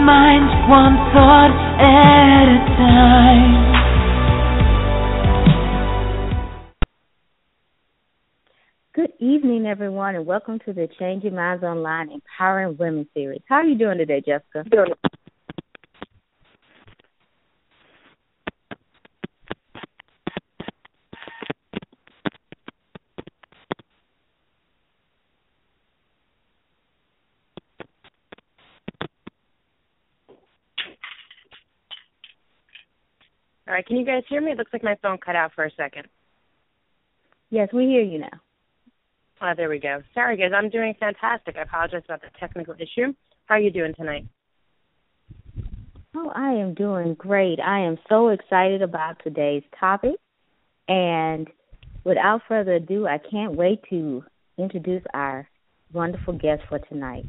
mind one thought at a time. Good evening, everyone, and welcome to the Changing Minds Online Empowering Women series. How are you doing today, Jessica? All right, can you guys hear me? It looks like my phone cut out for a second. Yes, we hear you now. Oh, there we go. Sorry, guys, I'm doing fantastic. I apologize about the technical issue. How are you doing tonight? Oh, I am doing great. I am so excited about today's topic. And without further ado, I can't wait to introduce our wonderful guest for tonight.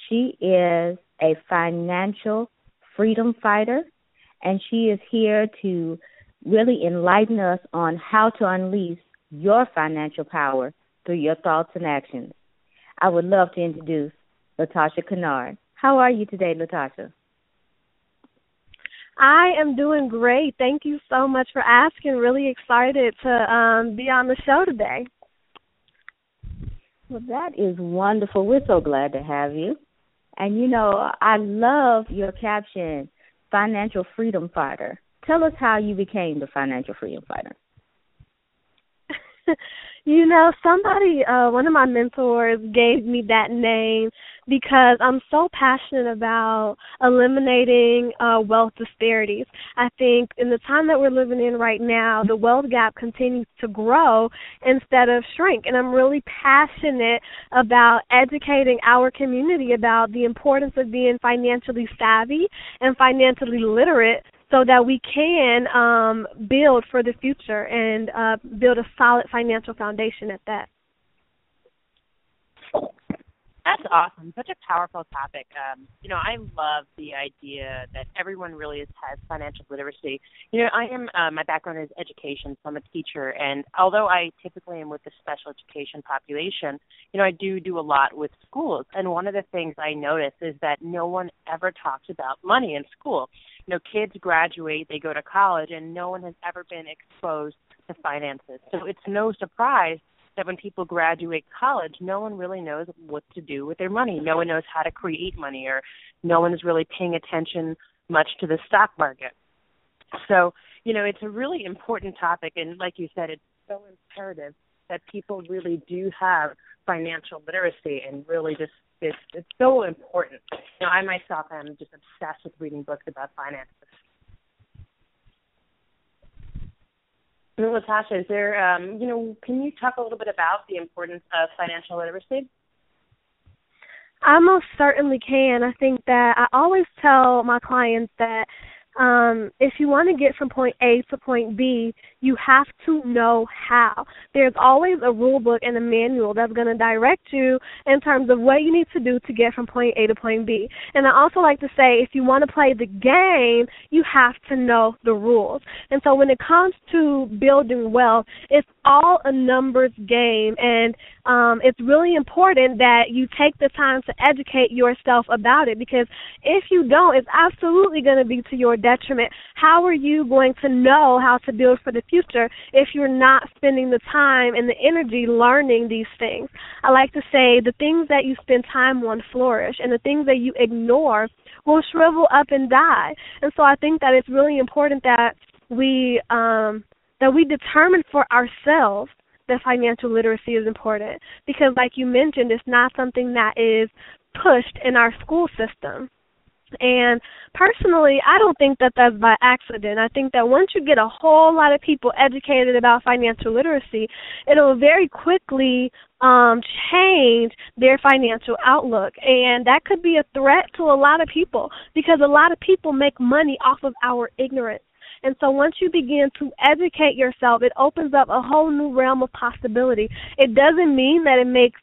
She is a financial freedom fighter, and she is here to really enlighten us on how to unleash your financial power through your thoughts and actions. I would love to introduce Natasha Kennard. How are you today, Natasha? I am doing great. Thank you so much for asking. Really excited to be on the show today. Well, that is wonderful. We're so glad to have you. And, you know, I love your caption, Financial Freedom Fighter. Tell us how you became the Financial Freedom Fighter. You know, somebody, one of my mentors gave me that name because I'm so passionate about eliminating wealth disparities. I think in the time that we're living in right now, the wealth gap continues to grow instead of shrink. And I'm really passionate about educating our community about the importance of being financially savvy and financially literate so that we can build for the future and build a solid financial foundation at that. That's awesome. Such a powerful topic. I love the idea that everyone really has financial literacy. My background is education, so I'm a teacher, and although I typically am with the special education population, I do a lot with schools. And one of the things I notice is that no one ever talks about money in school. Kids graduate, they go to college, and no one has ever been exposed to finances. So it's no surprise that when people graduate college, no one really knows what to do with their money. No one knows how to create money, or no one is really paying attention much to the stock market. So, it's a really important topic, and like you said, it's so imperative that people really do have financial literacy and really just it's so important. I myself am just obsessed with reading books about finances. Natasha, is there, can you talk a little bit about the importance of financial literacy? I most certainly can. I think that I always tell my clients that if you want to get from point A to point B, you have to know how. There's always a rule book and a manual that's going to direct you in terms of what you need to do to get from point A to point B. And I also like to say if you want to play the game, you have to know the rules. And so when it comes to building wealth, it's all a numbers game, and it's really important that you take the time to educate yourself about it, because if you don't, it's absolutely going to be to your detriment. How are you going to know how to build for the future if you're not spending the time and the energy learning these things? I like to say the things that you spend time on flourish, and the things that you ignore will shrivel up and die. And so I think that it's really important that we determine for ourselves that financial literacy is important, because like you mentioned, it's not something that is pushed in our school system. And personally, I don't think that that's by accident. I think that once you get a whole lot of people educated about financial literacy, it'll very quickly change their financial outlook. And that could be a threat to a lot of people, because a lot of people make money off of our ignorance. And so once you begin to educate yourself, it opens up a whole new realm of possibility. It doesn't mean that it makes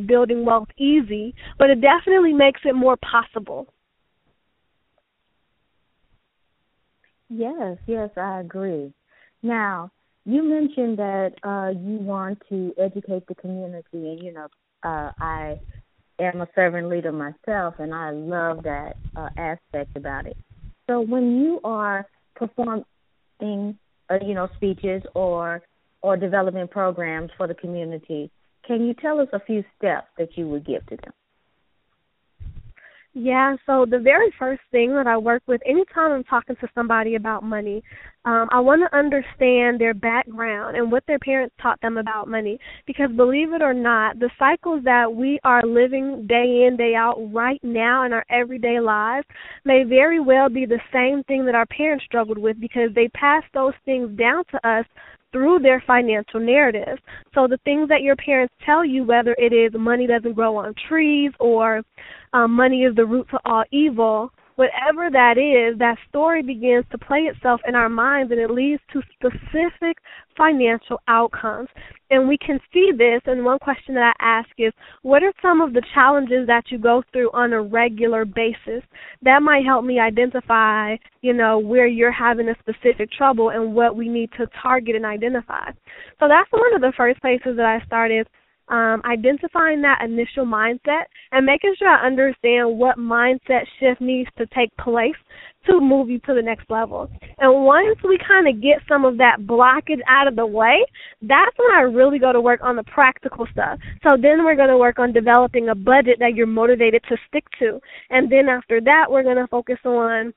building wealth easy, but it definitely makes it more possible. Yes, I agree. Now, you mentioned that you want to educate the community, and, I am a servant leader myself, and I love that aspect about it. So when you are performing, speeches or development programs for the community, can you tell us a few steps that you would give to them? Yeah, so the very first thing that I work with anytime I'm talking to somebody about money, I want to understand their background and what their parents taught them about money. Because believe it or not, the cycles that we are living day in, day out right now in our everyday lives may very well be the same thing that our parents struggled with, because they passed those things down to us through their financial narrative. So the things that your parents tell you, whether it is money doesn't grow on trees or money is the root to all evil, whatever that is, that story begins to play itself in our minds, and it leads to specific financial outcomes. And we can see this, and one question that I ask is, what are some of the challenges that you go through on a regular basis? That might help me identify, where you're having a specific trouble and what we need to target and identify. So that's one of the first places that I started, identifying that initial mindset and making sure I understand what mindset shift needs to take place to move you to the next level. And once we kind of get some of that blockage out of the way, that's when I really go to work on the practical stuff. So then we're going to work on developing a budget that you're motivated to stick to. And then after that, we're going to focus on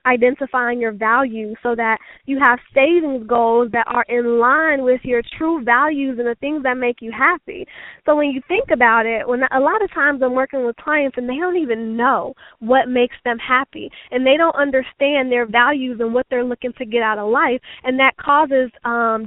identifying your values so that you have savings goals that are in line with your true values and the things that make you happy. So when you think about it, when a lot of times I'm working with clients and they don't even know what makes them happy, and they don't understand their values and what they're looking to get out of life, and that causes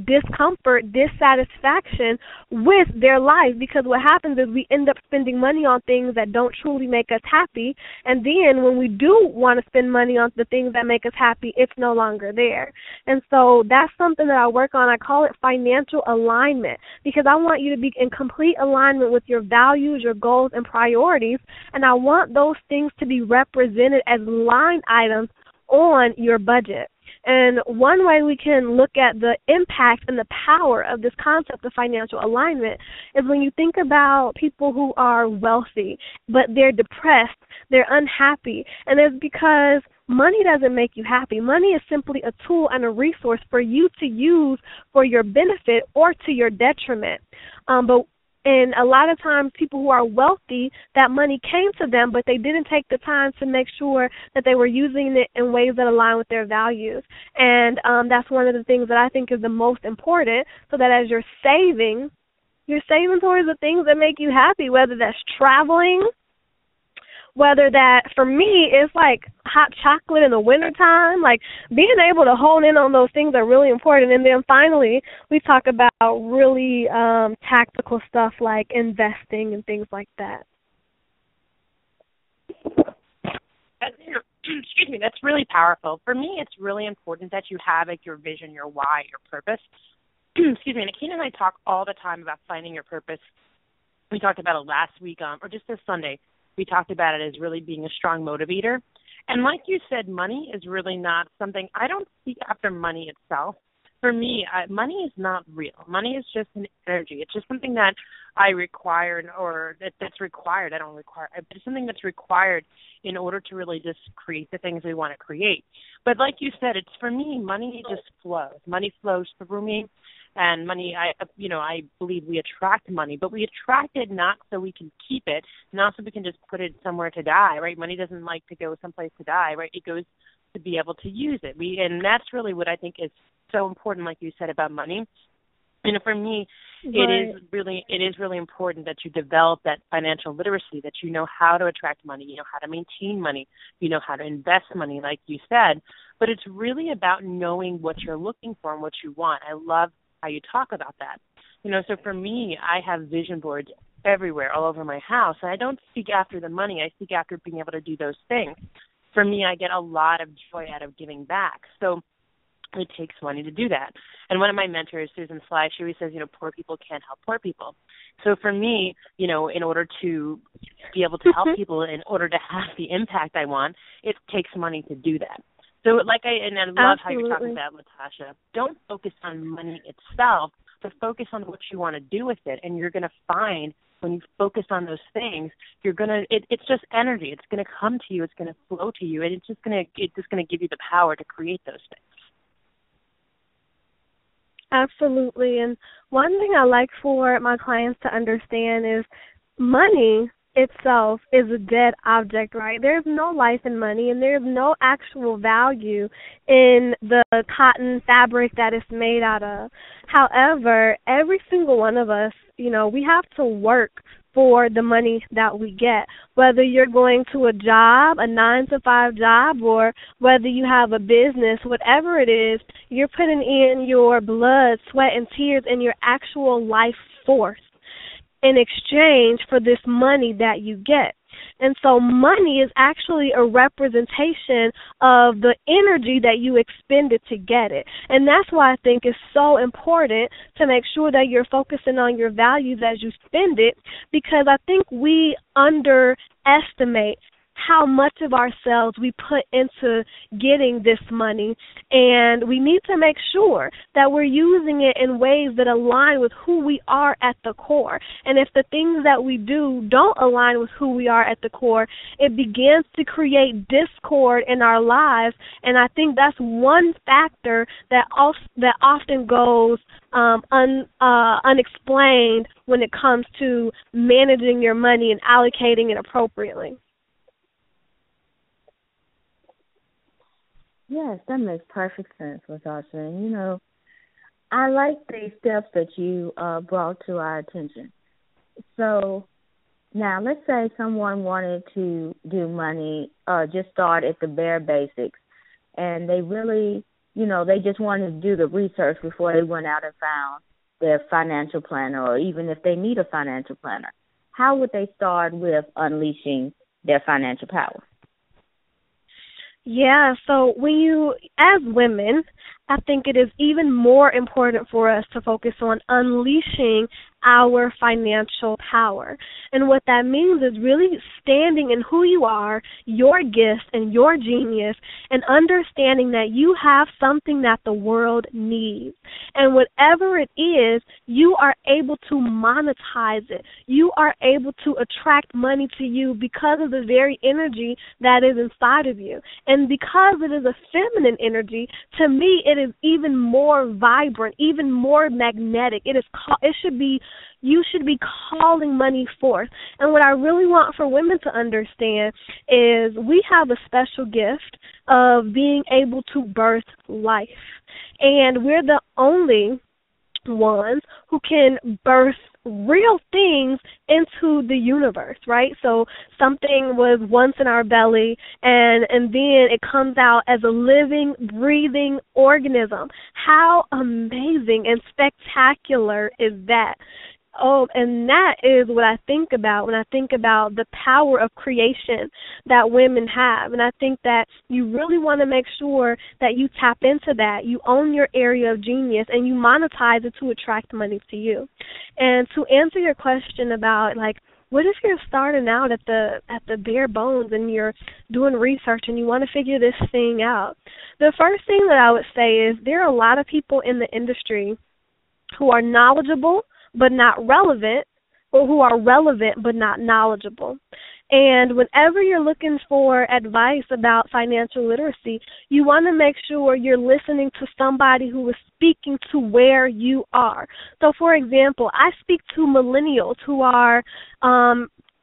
discomfort, dissatisfaction with their life, because what happens is we end up spending money on things that don't truly make us happy, and then when we do want to spend money on the things that make us happy, it's no longer there. And so that's something that I work on. I call it financial alignment, because I want you to be in complete alignment with your values, your goals, and priorities, and I want those things to be represented as line items on your budget. And one way we can look at the impact and the power of this concept of financial alignment is when you think about people who are wealthy, but they're depressed, they're unhappy, and it's because money doesn't make you happy. Money is simply a tool and a resource for you to use for your benefit or to your detriment. And a lot of times people who are wealthy, that money came to them, but they didn't take the time to make sure that they were using it in ways that align with their values. And that's one of the things that I think is the most important, so that as you're saving towards the things that make you happy, whether that's traveling, whether that, for me, it's like hot chocolate in the wintertime, like being able to hone in on those things are really important. And then finally, we talk about really tactical stuff like investing and things like that. Excuse me, that's really powerful. For me, it's really important that you have your vision, your why, your purpose. Excuse me, Nikita and I talk all the time about finding your purpose. We talked about it last week, or just this Sunday. We talked about it as really being a strong motivator. And like you said, money is really not something, I don't seek after money itself. For me, money is not real. Money is just an energy. It's just something that I require, or that's required. I don't require, but it's something that's required in order to really just create the things we want to create. But like you said, it's, for me, money just flows. Money flows through me. And money, I believe we attract money, but we attract it not so we can keep it, not so we can just put it somewhere to die, right? Money doesn't like to go someplace to die, right? It goes to be able to use it. And that's really what I think is so important, like you said, about money. And for me, right, it is really important that you develop that financial literacy, that you know how to attract money, you know how to maintain money, you know how to invest money, like you said. But it's really about knowing what you're looking for and what you want. I love how you talk about that. So for me, I have vision boards everywhere, all over my house, and I don't seek after the money. I seek after being able to do those things. For me, I get a lot of joy out of giving back. So it takes money to do that. And one of my mentors, Susan Sly, she always says, poor people can't help poor people. So for me, in order to be able to help people, in order to have the impact I want, it takes money to do that. So I love Absolutely. how you're talking about, Natasha. Don't focus on money itself, but focus on what you want to do with it, and you're going to find when you focus on those things, it's just energy. It's gonna come to you, it's gonna flow to you, and it's just gonna give you the power to create those things. Absolutely. And one thing I like for my clients to understand is money itself is a dead object, right? There's no life in money, and there's no actual value in the cotton fabric that it's made out of. However, every single one of us, we have to work for the money that we get, whether you're going to a job, a 9-to-5 job, or whether you have a business, whatever it is, you're putting in your blood, sweat, and tears and your actual life force in exchange for this money that you get. And so money is actually a representation of the energy that you expended to get it. And that's why I think it's so important to make sure that you're focusing on your values as you spend it, because I think we underestimate how much of ourselves we put into getting this money, and we need to make sure that we're using it in ways that align with who we are at the core. And if the things that we do don't align with who we are at the core, it begins to create discord in our lives, and I think that's one factor that often goes unexplained when it comes to managing your money and allocating it appropriately. Yes, that makes perfect sense, Natasha. And, I like the steps that you brought to our attention. So now let's say someone wanted to do money, just start at the bare basics, and they really, they just wanted to do the research before they went out and found their financial planner, or even if they need a financial planner. How would they start with unleashing their financial power? Yeah, so as women, I think it is even more important for us to focus on unleashing our financial power. And what that means is really standing in who you are, your gifts, and your genius, and understanding that you have something that the world needs. And whatever it is, you are able to monetize it. You are able to attract money to you because of the very energy that is inside of you. And because it is a feminine energy, to me, it is even more vibrant, even more magnetic. You should be calling money forth. And what I really want for women to understand is we have a special gift of being able to birth life. And we're the only ones who can birth real things into the universe, right? So something was once in our belly, and then it comes out as a living, breathing organism. How amazing and spectacular is that? Oh, and that is what I think about when I think about the power of creation that women have. And I think that you really want to make sure that you tap into that. You own your area of genius and you monetize it to attract money to you. And to answer your question about, what if you're starting out at the bare bones and you're doing research and you want to figure this thing out? The first thing that I would say is there are a lot of people in the industry who are knowledgeable but not relevant, or who are relevant but not knowledgeable. And whenever you're looking for advice about financial literacy, you want to make sure you're listening to somebody who is speaking to where you are. So, for example, I speak to millennials who are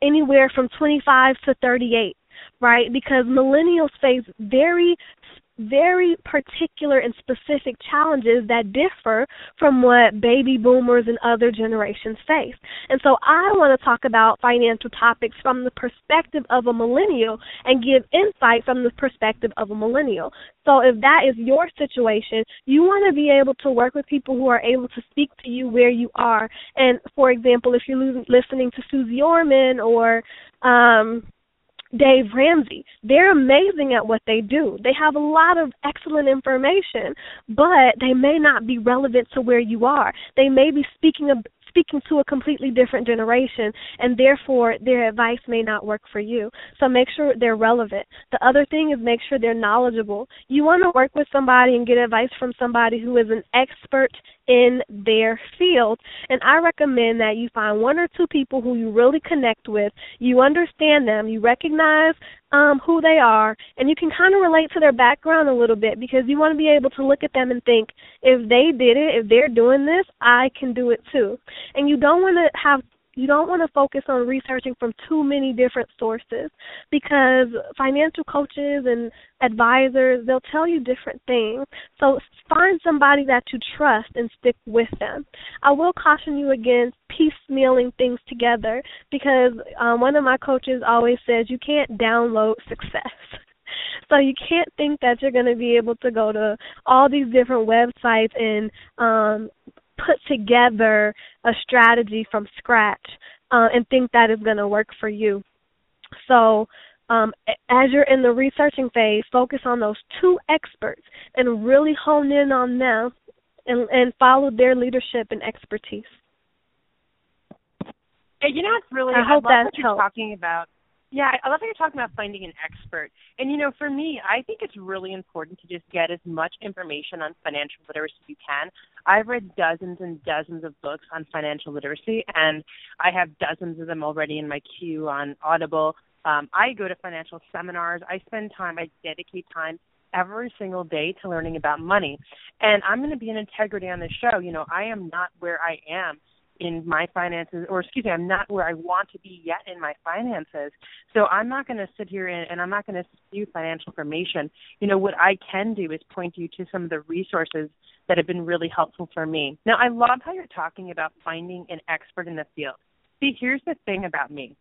anywhere from 25 to 38, right? Because millennials face very particular and specific challenges that differ from what baby boomers and other generations face. And so I want to talk about financial topics from the perspective of a millennial and give insight from the perspective of a millennial. So if that is your situation, you want to be able to work with people who are able to speak to you where you are. And, for example, if you're listening to Susie Orman or Dave Ramsey, they're amazing at what they do. They have a lot of excellent information, but they may not be relevant to where you are. They may be speaking to a completely different generation, and therefore their advice may not work for you. So make sure they're relevant. The other thing is make sure they're knowledgeable. You want to work with somebody and get advice from somebody who is an expert in their field. And I recommend that you find one or two people who you really connect with, you understand them, you recognize who they are, and you can kind of relate to their background a little bit, because you want to be able to look at them and think, if they did it, if they're doing this, I can do it too. And you don't want to focus on researching from too many different sources, because financial coaches and advisors, they'll tell you different things. So find somebody that you trust and stick with them. I will caution you against piecemealing things together, because one of my coaches always says you can't download success. So you can't think that you're going to be able to go to all these different websites and put together a strategy from scratch and think that is going to work for you. So as you're in the researching phase, focus on those two experts and really hone in on them and follow their leadership and expertise. Hey, you know, it's really, I hope that you're talking about. Yeah, I love that you're talking about finding an expert. And, you know, for me, I think it's really important to just get as much information on financial literacy as you can. I've read dozens and dozens of books on financial literacy, and I have dozens of them already in my queue on Audible. I go to financial seminars. I dedicate time every single day to learning about money. And I'm going to be in integrity on this show. You know, I am not where I am in my finances, I'm not where I want to be yet in my finances. So I'm not going to sit here and I'm not going to spew financial information. You know, what I can do is point you to some of the resources that have been really helpful for me. Now, I love how you're talking about finding an expert in the field. See, here's the thing about me.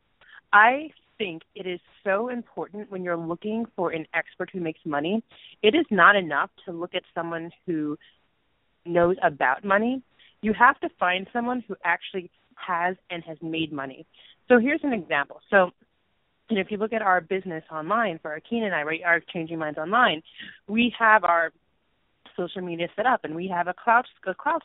I think it is so important when you're looking for an expert who makes money. It is not enough to look at someone who knows about money. You have to find someone who actually has and has made money. So here's an example. So, you know, if you look at our business online for Arkeen and I, right, our Changing Minds Online, we have our social media set up, and we have a cloud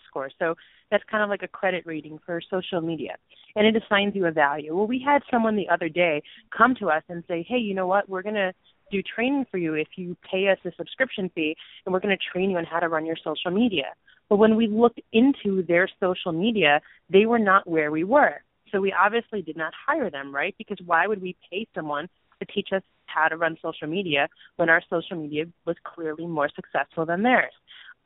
score. So that's kind of like a credit rating for social media, and it assigns you a value. Well, we had someone the other day come to us and say, hey, you know what, we're going to do training for you if you pay us a subscription fee, and we're going to train you on how to run your social media. But when we looked into their social media, they were not where we were. So we obviously did not hire them, right? Because why would we pay someone to teach us how to run social media when our social media was clearly more successful than theirs?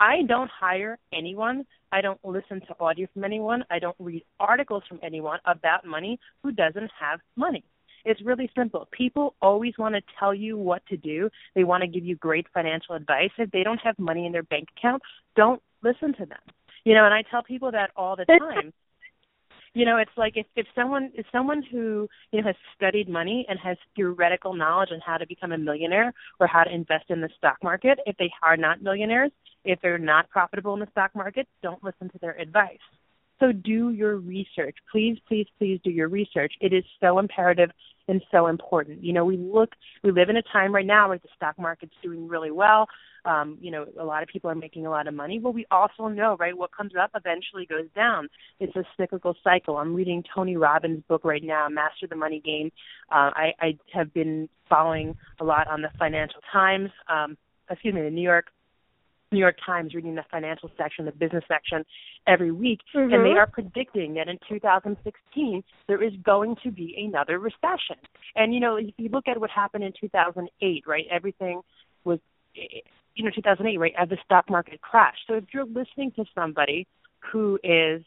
I don't hire anyone. I don't listen to audio from anyone. I don't read articles from anyone about money who doesn't have money. It's really simple. People always want to tell you what to do. They want to give you great financial advice. If they don't have money in their bank account, don't listen to them. You know, and I tell people that all the time. You know, it's like if someone who, you know, has studied money and has theoretical knowledge on how to become a millionaire or how to invest in the stock market, if they are not millionaires, if they're not profitable in the stock market, don't listen to their advice. So do your research. Please, please, please do your research. It is so imperative and so important. You know, we live in a time right now where the stock market's doing really well. You know, a lot of people are making a lot of money. But we also know, right, what comes up eventually goes down. It's a cyclical cycle. I'm reading Tony Robbins' book right now, Master the Money Game. I have been following a lot on the Financial Times, the New York Times, reading the financial section, the business section every week, and they are predicting that in 2016 there is going to be another recession. And, you know, if you look at what happened in 2008, right, everything was, 2008, right, as the stock market crashed. So if you're listening to somebody who is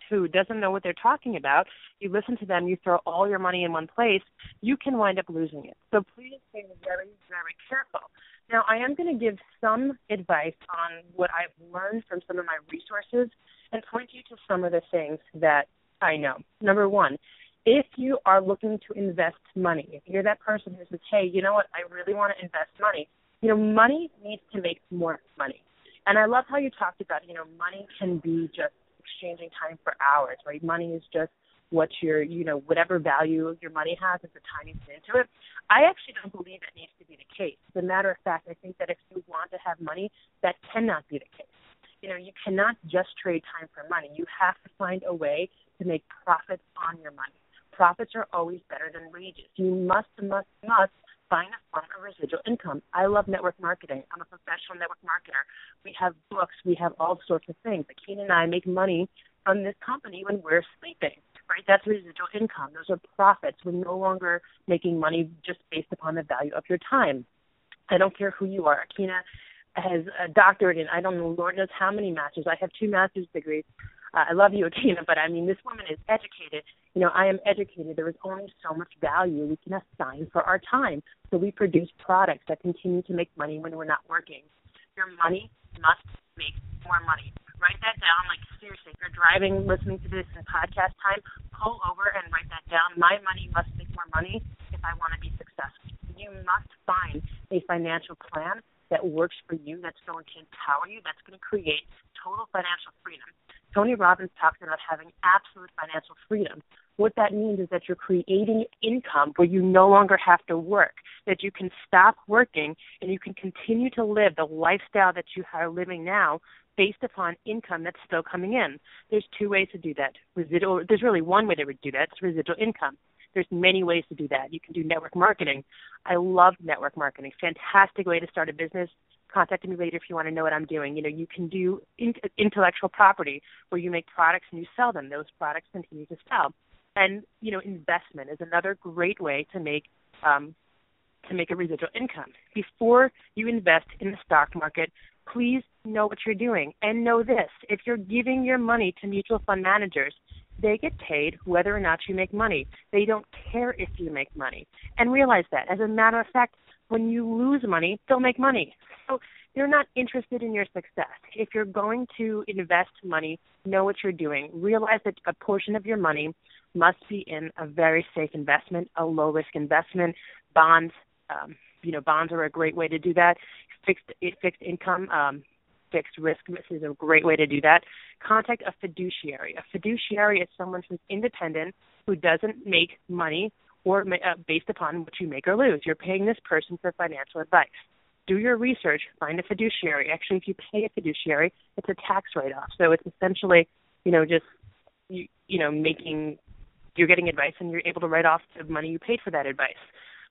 who doesn't know what they're talking about, you listen to them, you throw all your money in one place, you can wind up losing it. So please be very, very careful. Now, I am going to give some advice on what I've learned from some of my resources and point you to some of the things that I know. Number one, if you are looking to invest money, if you're that person who says, hey, you know what, I really want to invest money, money needs to make more money. And I love how you talked about, money can be just exchanging time for hours, right? Money is just what your, whatever value your money has at the time you put into it. I actually don't believe that needs to be the case. As a matter of fact, I think that if you want to have money, that cannot be the case. You cannot just trade time for money. You have to find a way to make profits on your money. Profits are always better than wages. You must find a form of residual income. I love network marketing. I'm a professional network marketer. We have books. We have all sorts of things. Akina and I make money from this company when we're sleeping, right? That's residual income. Those are profits. We're no longer making money just based upon the value of your time. I don't care who you are. Akina has a doctorate in, I don't know, Lord knows how many masters. I have 2 master's degrees. I love you, Akina, but I mean, this woman is educated. You know, I am educated. There is only so much value we can assign for our time. So we produce products that continue to make money when we're not working. Your money must make more money. Write that down. Like, seriously, if you're driving, listening to this in podcast time, pull over and write that down. My money must make more money if I want to be successful. You must find a financial plan that works for you, that's going to empower you, that's going to create total financial freedom. Tony Robbins talks about having absolute financial freedom. What that means is that you're creating income where you no longer have to work, that you can stop working and you can continue to live the lifestyle that you are living now based upon income that's still coming in. There's 2 ways to do that. There's really one way to do that. It's residual income. There's many ways to do that. You can do network marketing. I love network marketing. Fantastic way to start a business. Contact me later if you want to know what I'm doing. You know, you can do intellectual property where you make products and you sell them. Those products continue to sell. And, you know, investment is another great way to make a residual income. Before you invest in the stock market, please know what you're doing. And know this, if you're giving your money to mutual fund managers, they get paid whether or not you make money. They don't care if you make money. And realize that. As a matter of fact, when you lose money, they'll make money. So they're not interested in your success. If you're going to invest money, know what you're doing. Realize that a portion of your money must be in a very safe investment, a low-risk investment. Bonds, bonds are a great way to do that. Fixed income, fixed risk is a great way to do that. Contact a fiduciary. A fiduciary is someone who's independent, who doesn't make money or based upon what you make or lose. You're paying this person for financial advice. Do your research. Find a fiduciary. Actually, if you pay a fiduciary, it's a tax write-off. So it's essentially, you're getting advice and you're able to write off the money you paid for that advice.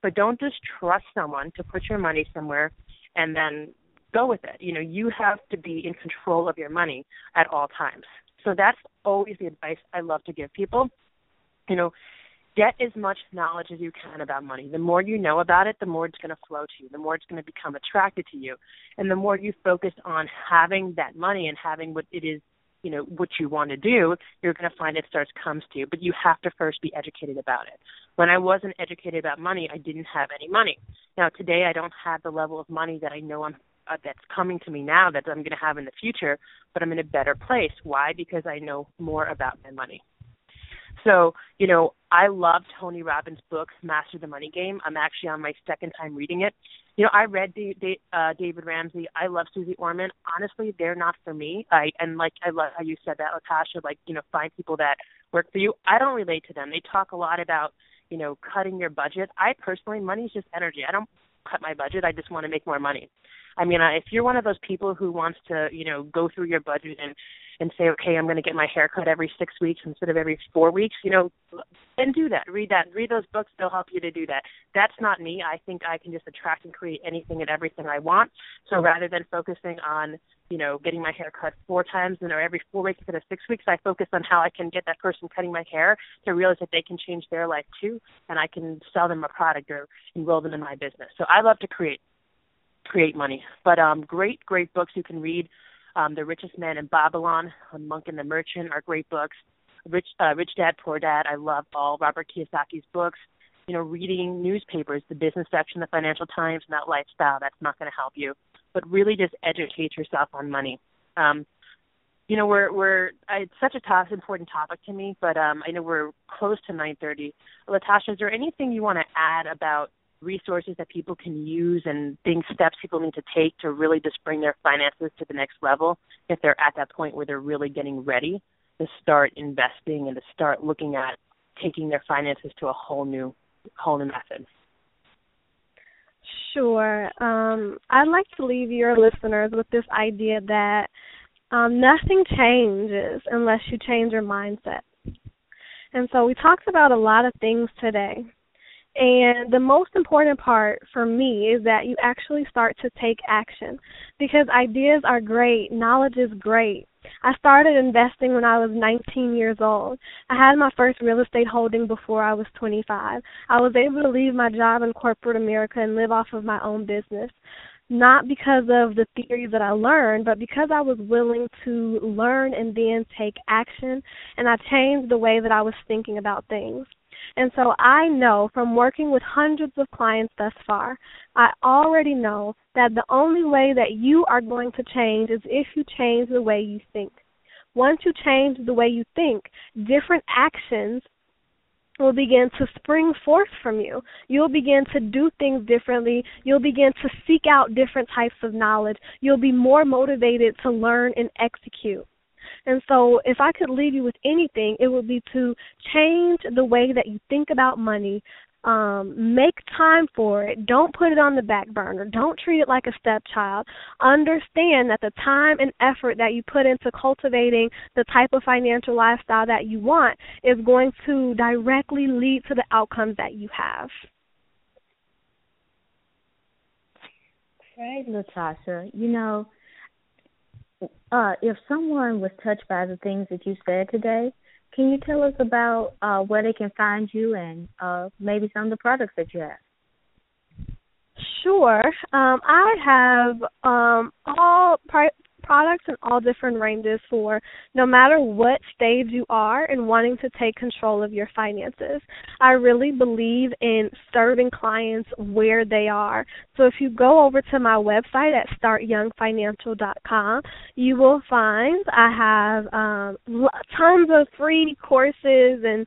But don't just trust someone to put your money somewhere and then go with it. You know, you have to be in control of your money at all times. So that's always the advice I love to give people. You know, get as much knowledge as you can about money. The more you know about it, the more it's going to flow to you, the more it's going to become attracted to you. And the more you focus on having that money and having what it is, what you want to do, you're going to find it comes to you. But you have to first be educated about it. When I wasn't educated about money, I didn't have any money. Now, today I don't have the level of money that I know that's coming to me now that I'm going to have in the future, but I'm in a better place. Why? Because I know more about my money. So, I love Tony Robbins' book, Master the Money Game. I'm actually on my 2nd time reading it. I read David Ramsey. I love Susie Orman. Honestly, they're not for me. I love how you said that, Natasha, find people that work for you. I don't relate to them. They talk a lot about, cutting your budget. I personally, money is just energy. I don't cut my budget. I just want to make more money. I mean, if you're one of those people who wants to, go through your budget and say, okay, I'm going to get my hair cut every 6 weeks instead of every 4 weeks, then do that. Read those books. They'll help you to do that. That's not me. I think I can just attract and create anything and everything I want. So rather than focusing on, getting my hair cut 4 times or every 4 weeks instead of 6 weeks, I focus on how I can get that person cutting my hair to realize that they can change their life too, and I can sell them a product or enroll them in my business. So I love to create money. But great books you can read. The Richest Man in Babylon, Monk and the Merchant are great books. Rich Dad, Poor Dad, I love all Robert Kiyosaki's books. Reading newspapers, the business section, the Financial Times, and that lifestyle, that's not going to help you. But really just educate yourself on money. It's such a important topic to me, but I know we're close to 9:30. Natasha, is there anything you want to add about resources that people can use and steps people need to take to really just bring their finances to the next level if they're at that point where they're really getting ready to start investing and to start looking at taking their finances to a whole new method? Sure. I'd like to leave your listeners with this idea that nothing changes unless you change your mindset. And so we talked about a lot of things today. And the most important part for me is that you actually start to take action, because ideas are great, knowledge is great. I started investing when I was 19 years old. I had my first real estate holding before I was 25. I was able to leave my job in corporate America and live off of my own business, not because of the theories that I learned, but because I was willing to learn and then take action, and I changed the way that I was thinking about things. And so I know from working with hundreds of clients thus far, I already know that the only way that you are going to change is if you change the way you think. Once you change the way you think, different actions will begin to spring forth from you. You'll begin to do things differently. You'll begin to seek out different types of knowledge. You'll be more motivated to learn and execute. And so if I could leave you with anything, it would be to change the way that you think about money. Make time for it. Don't put it on the back burner. Don't treat it like a stepchild. Understand that the time and effort that you put into cultivating the type of financial lifestyle that you want is going to directly lead to the outcomes that you have. Right, Natasha. If someone was touched by the things that you said today, can you tell us about where they can find you and maybe some of the products that you have? Sure. I have all products in all different ranges for no matter what stage you are in wanting to take control of your finances. I really believe in serving clients where they are. So if you go over to my website at startyoungfinancial.com, you will find I have tons of free courses and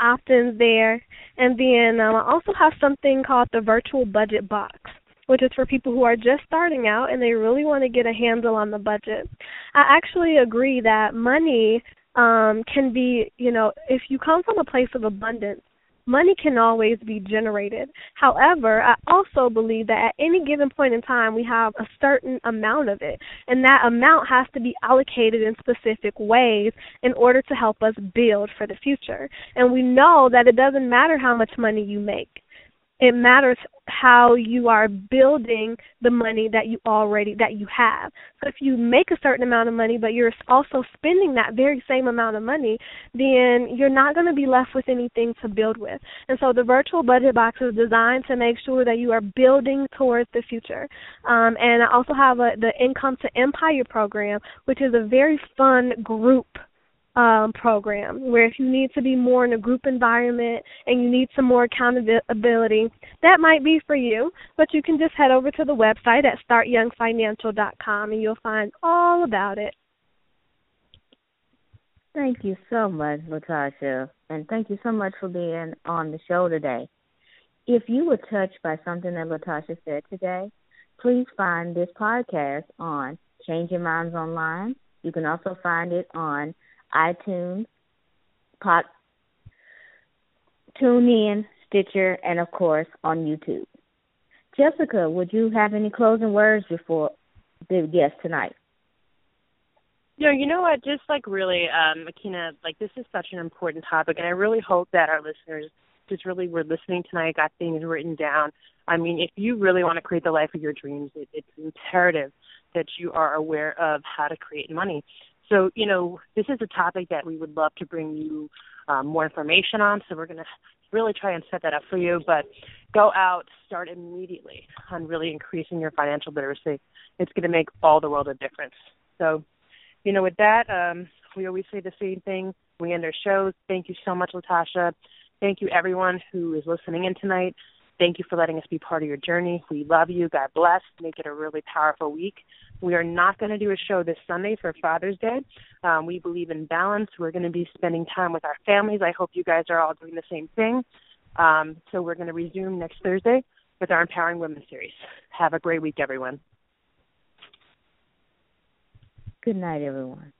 opt-ins there. And then I also have something called the Virtual Budget Box, which is for people who are just starting out and they really want to get a handle on the budget. I actually agree that money can be, if you come from a place of abundance, money can always be generated. However, I also believe that at any given point in time, we have a certain amount of it, and that amount has to be allocated in specific ways in order to help us build for the future. And we know that it doesn't matter how much money you make. It matters how you are building the money that you have. So if you make a certain amount of money, but you're also spending that very same amount of money, then you're not going to be left with anything to build with. And so the Virtual Budget Box is designed to make sure that you are building towards the future. And I also have the Income to Empire program, which is a very fun group program where if you need to be more in a group environment and you need some more accountability, that might be for you. But you can just head over to the website at startyoungfinancial.com and you'll find all about it. Thank you so much, Natasha, and thank you so much for being on the show today. If you were touched by something that Natasha said today, please find this podcast on Changing Minds Online. You can also find it on iTunes, TuneIn, Stitcher, and, of course, on YouTube. Jessica, would you have any closing words before the guest tonight? You know what? Just really, Akina, this is such an important topic, and I really hope that our listeners just really were listening tonight, got things written down. I mean, if you really want to create the life of your dreams, it's imperative that you are aware of how to create money. So, this is a topic that we would love to bring you more information on, so we're going to really try and set that up for you. But go out, start immediately on really increasing your financial literacy. It's going to make all the world a difference. So, with that, we always say the same thing. We end our shows. Thank you so much, Natasha. Thank you, everyone who is listening in tonight. Thank you for letting us be part of your journey. We love you. God bless. Make it a really powerful week. We are not going to do a show this Sunday for Father's Day. We believe in balance. We're going to be spending time with our families. I hope you guys are all doing the same thing. So we're going to resume next Thursday with our Empowering Women series. Have a great week, everyone. Good night, everyone.